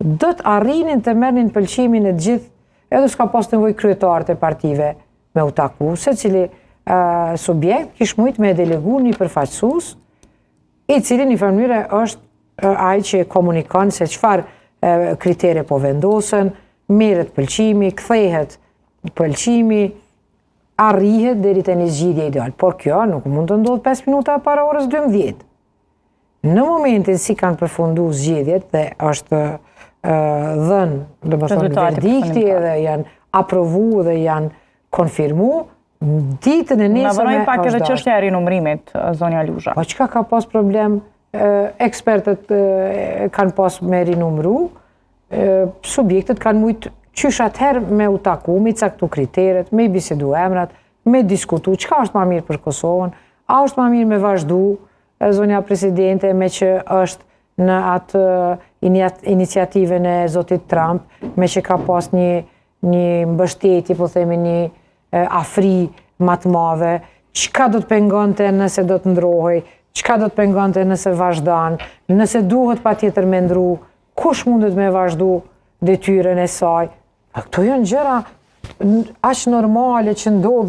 do të arrinin të merrnin pëlqimin e gjithë, edhe s'ka pas nevojë kryetarët e partive me u taku, se cili subjekt kish mujt me delegu një përfaqësues, i cili një mënyrë është ai që komunikon se çfarë kritere po vendosen, merret pëlqimi, kthehet pëlqimi, arrihet deri te një zgjidhje ideal. Por kjo nuk mund të ndodhë 5 minuta para orës 12. Në momentin si kanë përfunduar zgjedhjet dhe është dhënë, domethënë verdikti dhe janë aprovu dhe janë konfirmu, ditën e nesërme Na vëroj pak edhe çështja e rinumërimit, zonja Lusha. Po çka ka pas problem, ekspertët kanë pas me rinumëru, subjektet kanë mujt qysh atëherë me u taku, me caktu kriteret, me i bisedu emrat, me diskutu, çka është ma mirë për Kosovën, a është ma mirë me vazhdu, zonja presidente, me që është në atë iniciativën e zotit Trump, me që ka pas një mbështetje, po themi një afri më të madhe, çka do të pengonte nëse do të ndrohej, çka do të pengonte nëse vazhdan, nëse duhet patjetër me ndru, kush mundet me vazhdu detyrën e saj. Këto janë gjëra aq normale që ndodhin.